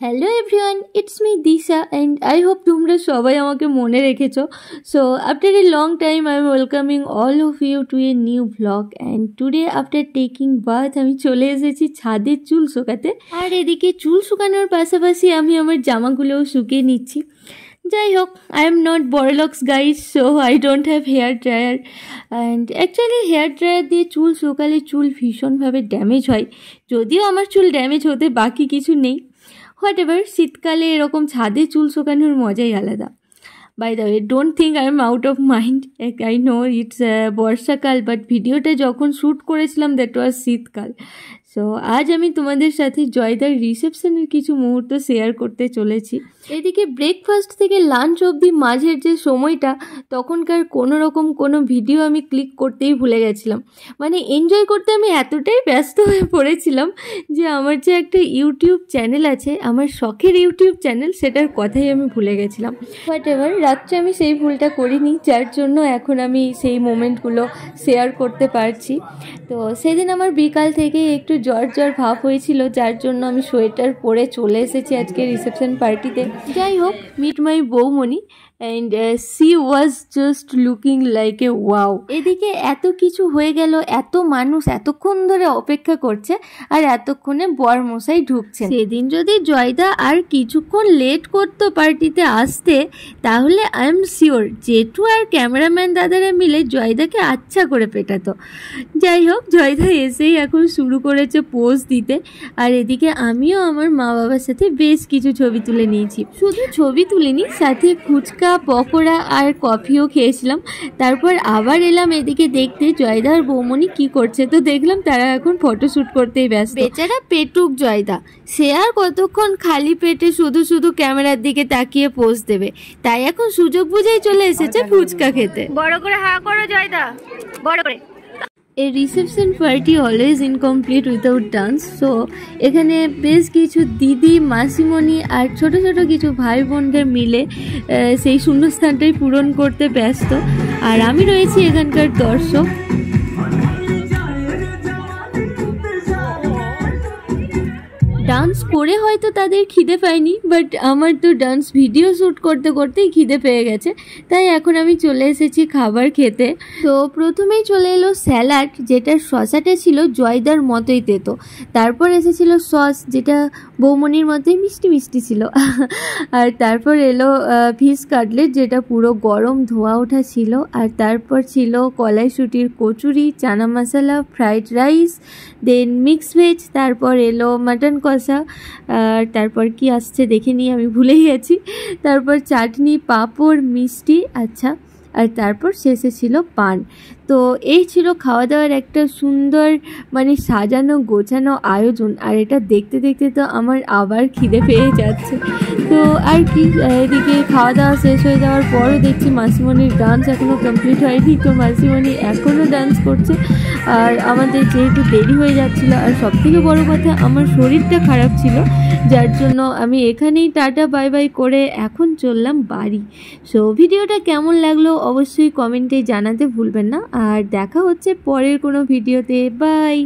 Hello everyone, it's me Disha and I hope তোমরা সবাই আমাকে মনে রেখেছো। So after a long time I am welcoming all of you to a new blog and today after taking bath আমি চলে এসেছি ছাদে চুল শুকাতে। আর এদিকে চুল শুকানোর পাশাপাশি আমি আমার জামাগুলোও শুকিয়ে নিচ্ছি। যাই হোক, আই এম নট বড়লক্স guys, so I don't have hair dryer and actually hair dryer দিয়ে চুল শুকালে চুল ভীষণভাবে ড্যামেজ হয়। যদিও আমার চুল ড্যামেজ হতে বাকি কিছু নেই, হোয়াট এভার, শীতকালে এরকম ছাদে চুল শুকানোর মজাই আলাদা। By the way, don't think I am out of mind, I know it's বর্ষাকাল, বাট ভিডিওটা যখন শ্যুট করেছিলাম দ্যাট ওয়াজ শীতকাল। সো আজ আমি তোমাদের সাথে জয়দার রিসেপশনের কিছু মুহূর্ত শেয়ার করতে চলেছি। এদিকে ব্রেকফাস্ট থেকে লাঞ্চ অবধি মাঝের যে সময়টা, তখনকার কোনো ভিডিও আমি ক্লিক করতেই ভুলে গেছিলাম। মানে এনজয় করতে আমি এতটাই ব্যস্ত হয়ে পড়েছিলাম যে আমার যে একটা ইউটিউব চ্যানেল আছে, আমার শখের ইউটিউব চ্যানেল, সেটার কথাই আমি ভুলে গেছিলাম। হোয়াট এভার, রাত্রে আমি সেই ভুলটা করিনি, যার জন্য এখন আমি সেই মোমেন্টগুলো শেয়ার করতে পারছি। তো সেদিন আমার বিকাল থেকে একটু জ্বর ভাব হয়েছিল, যার জন্য আমি সোয়েটার পরে চলে এসেছি আজকে রিসেপশন পার্টিতে। যাই হোক, মিট মাই বৌমণি and she was just looking like a wow. এদিকে এত কিছু হয়ে গেল, এত মানুষ এতক্ষণ ধরে অপেক্ষা করছে আর এতক্ষণে বরমশাই ঢুকছে। সেদিন যদি জয়দা আর কিছুক্ষণ লেট করতো পার্টিতে আসতে, তাহলে আই এম শিওর জেঠু আর ক্যামেরাম্যান দাদারা মিলে জয়দাকে আচ্ছা করে পেটাতো। যাই হোক, জয়দা এসেই এখন শুরু করেছে পোজ দিতে, আর এদিকে আমিও আমার মা বাবার সাথে বেশ কিছু ছবি তুলে নিয়েছি। শুধু ছবি তুলিনি, সাথে ফুচকা, পকোড়া আর কফিও খেয়েছিলাম। তারপর আবার এলাম এদিকে দেখতে জয়দা আর বৌমণি কি করছে। তো দেখলাম তারা এখন ফটোশ্যুট করতেই ব্যস্ত। বেচারা পেটুক জয়দা, সে আর কতক্ষণ খালি পেটে শুধু ক্যামেরার দিকে তাকিয়ে পোজ দেবে, তাই এখন সুযোগ বুঝেই চলে এসেছে ফুচকা খেতে। বড় করে হা করো জয়দা, বড় করে। A reception party always incomplete without dance. So এখানে বেশ কিছু দিদি, মাসিমণি আর ছোট কিছু ভাই বোনদের মিলে সেই শূন্যস্থানটাই পূরণ করতে ব্যস্ত, আর আমি রয়েছি এখানকার দর্শক। ডান্স করে হয়তো তাদের খিদে পায়নি, বাট আমার তো ডান্স ভিডিও শ্যুট করতেই খিদে পেয়ে গেছে, তাই এখন আমি চলে এসেছি খাবার খেতে। তো প্রথমেই চলে এলো স্যালাড, যেটার শসাটা ছিল জয়দার মতোই তেতো। তারপর এসেছিল সস, যেটা বৌমনির মতোই মিষ্টি ছিল। আর তারপর এলো ফিশ কাটলেট, যেটা পুরো গরম ধোয়া ওঠা ছিল। আর তারপর ছিল কলাইশুটির কচুরি, চানা মশলা, ফ্রাইড রাইস, দেন মিক্স ভেজ। তারপর এলো মাটন কষা, আর তারপর কি আসছে দেখে নিয়ে আমি ভুলেই গেছি। তারপর চাটনি, পাঁপড়, মিষ্টি, আচ্ছা, আর তারপর শেষে ছিল পান। তো এই ছিল খাওয়া দাওয়ার একটা সুন্দর, মানে সাজানো গোছানো আয়োজন। আর এটা দেখতে তো আমার আবার খিদে পেয়ে যাচ্ছে। তো আর কি, এদিকে খাওয়া দাওয়া শেষ হয়ে যাওয়ার পরও দেখছি মাসিমণির ডান্স এখনও কমপ্লিট হয়নি। তো মাসিমণি এখনও ডান্স করছে, আর আমাদের যেহেতু দেরি হয়ে যাচ্ছিলো, আর সবথেকে বড় কথা আমার শরীরটা খারাপ ছিল, যার জন্য আমি এখানেই টাটা বাই বাই করে এখন চললাম বাড়ি। সো ভিডিওটা কেমন লাগলো অবশ্যই কমেন্টে জানাতে ভুলবেন না, আর দেখা হচ্ছে পরের কোনো ভিডিওতে। বাই।